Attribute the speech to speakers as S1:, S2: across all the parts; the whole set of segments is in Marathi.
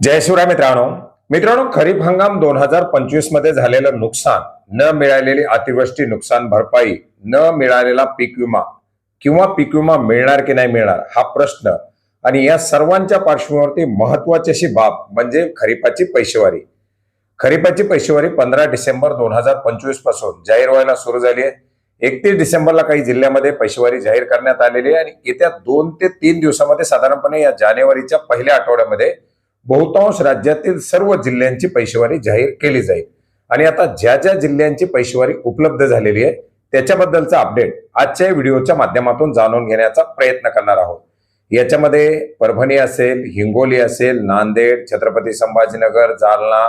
S1: जय शिवराय मित्रांनो खरीप हंगाम 2025 मध्ये झालेलं नुकसान, न मिळालेली अतिवृष्टी नुकसान भरपाई, न मिळालेला पीक विमा किंवा पीक विमा मिळणार की नाही मिळणार हा प्रश्न आणि या सर्वांच्या पार्श्वभूमीवरती महत्वाची अशी बाब म्हणजे खरीपाची पैशेवारी. खरीपाची पैशेवारी 15 डिसेंबर 2025 पासून जाहीर व्हायला सुरू झाली आहे. 31 डिसेंबरला काही जिल्ह्यामध्ये पैशेवारी जाहीर करण्यात आलेली आहे आणि येत्या 2 ते 3 दिवसामध्ये साधारणपणे या जानेवारीच्या पहिल्या आठवड्यामध्ये बहुतांश राज्यातील सर्व जिल्ह्यांची पैशेवारी जाहीर केली जाईल. आणि आता ज्या ज्या जिल्ह्यांची पैशेवारी उपलब्ध झालेली आहे त्याच्याबद्दलचा अपडेट आजच्या व्हिडिओच्या माध्यमातून जाणून घेण्याचा प्रयत्न करणार आहोत. याच्यामध्ये परभणी असेल, हिंगोली असेल, नांदेड, छत्रपती संभाजीनगर, जालना,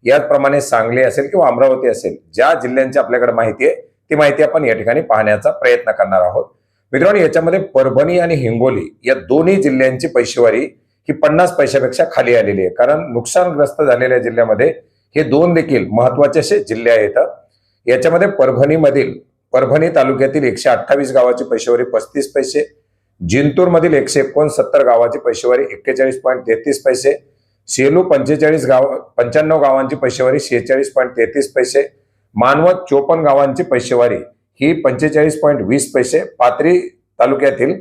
S1: याचप्रमाणे सांगली असेल किंवा अमरावती असेल, ज्या जिल्ह्यांची आपल्याकडे माहिती आहे ती माहिती आपण या ठिकाणी पाहण्याचा प्रयत्न करणार आहोत. मित्रांनो, याच्यामध्ये परभणी आणि हिंगोली या दोन्ही जिल्ह्यांची पैशेवारी ही 50 पैशापेक्षा खाली आलेली आहे. कारण नुकसानग्रस्त झालेल्या जिल्ह्यामध्ये हे दोन देखील महत्वाचे असे जिल्हे आहेत. याच्यामध्ये परभणी तालुक्यातील 128 गावाची पैशेवारी 35 पैसे, जिंतूर मधील 169 गावाची पैशेवारी 41.33 पैसे, सेलू 95 गावांची पैशेवारी 46.33 पैसे, मानवत 54 गावांची पैशेवारी ही 45.20 पैसे, पाथरी तालुक्यातील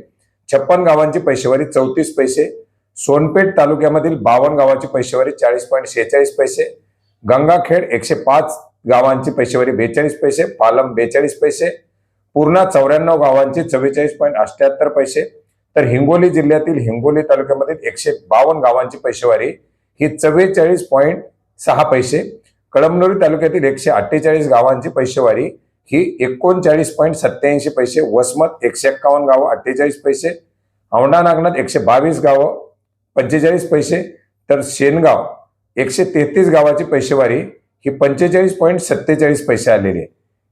S1: 56 गावांची पैशेवारी 34 पैसे, सोनपेठ तालुक्यामधील 52 गावाची पैशेवारी 40.46 पैसे, गंगाखेड 105 गावांची पैशेवारी 42 पैसे, पालम 42 पैसे, पूर्णा 94 गावांची 44.78 पैसे, तर हिंगोली जिल्ह्यातील हिंगोली तालुक्यामधील 152 गावांची पैशेवारी ही 44.6 पैसे, कळमनुरी तालुक्यातील 148 गावांची पैशेवारी ही 39.87 पैसे, वसमत 151 गावं 48 पैसे, औंढा नागनाथ 122 गावं 45 पैसे, तर शेनगाव 133 गावाची पैशेवारी ही 45.47 पैसे आलेली आहे.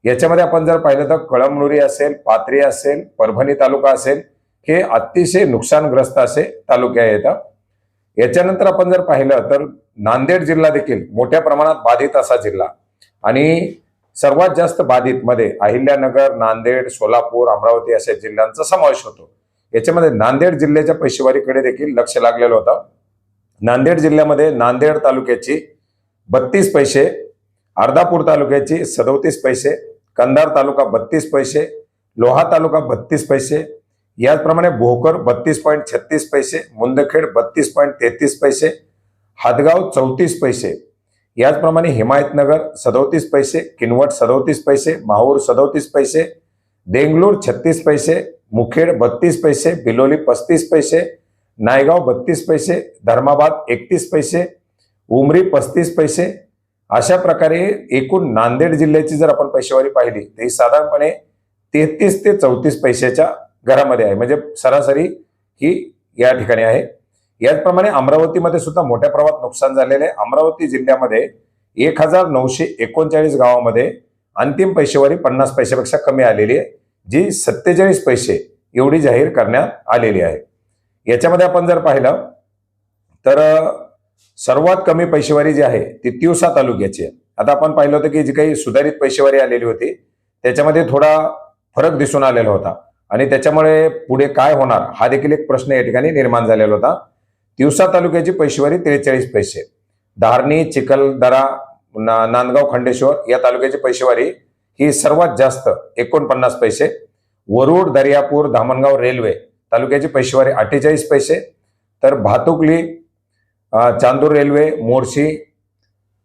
S1: याच्यामध्ये आपण जर पाहिलं तर कळमनुरी असेल, पाथरी असेल, परभणी तालुका असेल, हे अतिशय नुकसानग्रस्त असे तालुके आहेत. याच्यानंतर आपण जर पाहिलं तर नांदेड जिल्हा देखील मोठ्या प्रमाणात बाधित असा जिल्हा आणि सर्वात जास्त बाधित मध्ये अहिल्यानगर, नांदेड, सोलापूर, अमरावती अशा जिल्ह्यांचा समावेश होतो. याच्यामध्ये नांदेड जिल्ह्याच्या पैशेवारीकडे देखील लक्ष लागलेलं होतं. नांदेड जिल्ह्यामध्ये नांदेड तालुक्याची 32 पैसे, अर्धापूर तालुक्याची 37 पैसे, कंधार तालुका 32 पैसे, लोहा तालुका 32 पैसे, याचप्रमाणे भोकर 32.36 पैसे, मुंदखेड 32.33 पैसे, हातगाव 34 पैसे, याचप्रमाणे हिमायतनगर 37 पैसे, किनवट 37 पैसे, माहूर 37 पैसे, देंगलूर 36 पैसे, मुखेड 32 पैसे, बिलोली 35 पैसे, नायगाव 32 पैसे, धर्माबाद 31 पैसे, उमरी 35 पैसे. अशा प्रकारे एकूण नांदेड जिल्ह्याची जर आपण पैशेवारी पाहिली तर ही साधारणपणे 33 ते 34 पैशाच्या घरामध्ये आहे, म्हणजे सरासरी ही या ठिकाणी आहे. याचप्रमाणे अमरावतीमध्ये सुद्धा मोठ्या प्रमाणात नुकसान झालेले आहे. अमरावती जिल्ह्यामध्ये 1939 गावामध्ये अंतिम पैशेवारी 50 पैशापेक्षा कमी आलेली आहे, जी 47 पैसे एवढी जाहीर करण्यात आलेली आहे. याच्यामध्ये आपण जर पाहिलं तर सर्वात कमी पैशेवारी जी आहे ती तिवसा तालुक्याची आहे. आता आपण पाहिलं होतं की जी काही सुधारित पैशेवारी आलेली होती त्याच्यामध्ये थोडा फरक दिसून आलेला होता आणि त्याच्यामुळे पुढे काय होणार हा देखील एक प्रश्न या ठिकाणी निर्माण झालेला होता. तिवसा तालुक्याची पैशेवारी 43 पैसे, धारणी, चिखलदरा, नांदगाव, खंडेश्वर या तालुक्याची पैशेवारी ही सर्वात जास्त 49 पैसे, वरुड, दर्यापूर, धामणगाव रेल्वे तालुक्याची पैशेवारी 48 पैसे, तर भातुकली, चांदूर रेल्वे, मोर्शी,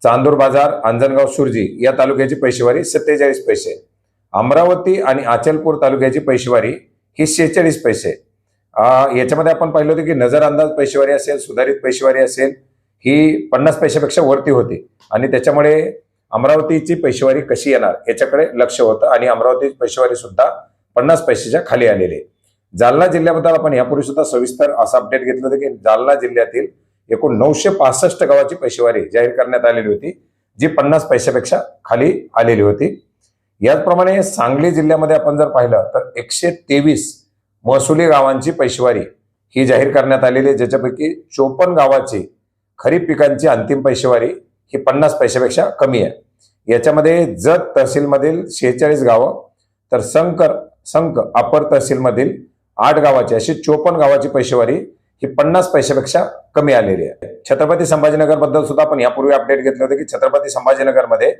S1: चांदूर बाजार, अंजनगाव, सुरजी या तालुक्याची पैशेवारी 47 पैसे, अमरावती आणि अचलपूर तालुक्याची पैशेवारी ही 46 पैसे. याच्यामध्ये आपण पाहिलं होतं की नजर अंदाज पैशेवारी असेल, सुधारित पैशेवारी असेल, ही 50 पैशापेक्षा वरती होती आणि त्याच्यामुळे अमरावतीची पैशेवारी कशी येणार याच्याकडे लक्ष होतं आणि अमरावतीची पैशेवारी सुद्धा 50 पैशाच्या खाली आलेली आहे. जालना जिल्ह्याबद्दल आपण यापूर्वी सुद्धा सविस्तर असं अपडेट घेतलं होतं की जालना जिल्ह्यातील एकूण 965 गावाची पैशेवारी जाहीर करण्यात आलेली होती, जी 50 पैशापेक्षा खाली आलेली होती. याचप्रमाणे सांगली जिल्ह्यामध्ये आपण जर पाहिलं तर 123 महसुली गावांची पैशेवारी ही जाहीर करण्यात आलेली आहे, ज्याच्यापैकी 54 गावाची खरीप पिकांची अंतिम पैशेवारी ही 50 पैशापेक्षा कमी आहे. याच्यामध्ये जत तहसीलमधील 46 गावं, तर संक अपर तहसीलमधील 8 गावाची अशी 54 गावाची पैशेवारी ही 50 पैशापेक्षा कमी आलेली आहे. छत्रपती संभाजीनगर बद्दल सुद्धा आपण यापूर्वी अपडेट घेतले होते की छत्रपती संभाजीनगरमध्ये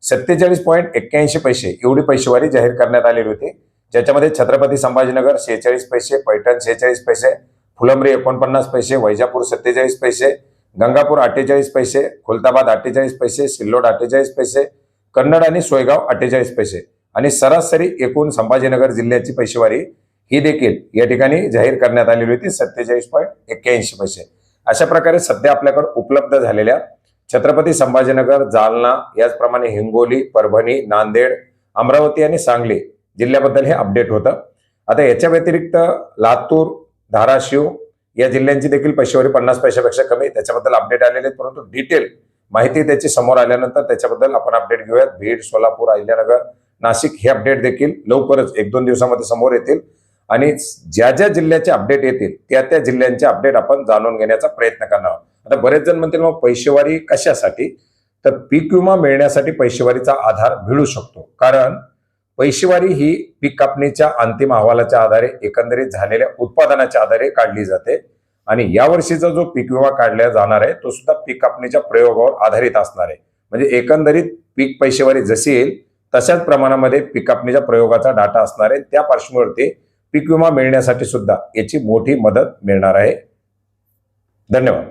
S1: 47.81 पैसे एवढी पैसेवारी जाहीर करण्यात आलेली होती, ज्याच्यामध्ये छत्रपती संभाजीनगर 46 पैसे, पैठण 46 पैसे, फुलंब्री 49 पैसे, वैजापूर 47 पैसे, गंगापूर 48 पैसे, खुलताबाद 48 पैसे, सिल्लोड 48 पैसे, कन्नड आणि सोयगाव 48 पैसे आणि सरासरी एकूण संभाजीनगर जिल्ह्याची पैसेवारी ही देखील या ठिकाणी जाहीर करण्यात आलेली होती 47.81 पैसे. अशा प्रकारे सध्या आपल्याकडे उपलब्ध झालेल्या छत्रपती संभाजीनगर, जालना, याचप्रमाणे हिंगोली, परभणी, नांदेड, अमरावती आणि सांगली जिल्ह्याबद्दल हे अपडेट होतं. आता याच्या व्यतिरिक्त लातूर, धाराशिव या जिल्ह्यांची देखील पैसेवारी 50 पैशापेक्षा कमी त्याच्याबद्दल अपडेट आलेले आहेत, परंतु डिटेल माहिती त्याची समोर आल्यानंतर त्याच्याबद्दल आपण अपडेट घेऊयात. बीड, सोलापूर, अहिल्यानगर, नाशिक हे अपडेट देखील लवकरच 1-2 दिवसामध्ये समोर येतील आणि ज्या ज्या जिल्ह्याचे अपडेट येतील त्या त्या जिल्ह्यांचे अपडेट आपण जाणून घेण्याचा प्रयत्न करणार आहोत. आता बरेच जण म्हणतील मग पैसेवारी कशासाठी, तर पीक विमा मिळण्यासाठी पैसेवारीचा आधार भिडू शकतो. कारण पैसेवारी ही पीक कापणीच्या अंतिम अहवालाच्या आधारे एकंदरीत झालेल्या उत्पादनाच्या आधारे काढली जाते आणि यावर्षीचा जो पीक विमा काढला जाणार आहे तो सुद्धा पीक कापणीच्या प्रयोगावर आधारित असणार आहे. म्हणजे एकंदरीत पीक पैसेवारी जशी येईल तशाच प्रमाणामध्ये पीक कापणीच्या प्रयोगाचा डाटा असणार आहे. त्या पार्श्वभूमीवरती पीक विमा मिळण्यासाठी सुद्धा याची मोठी मदत मिळणार आहे. धन्यवाद.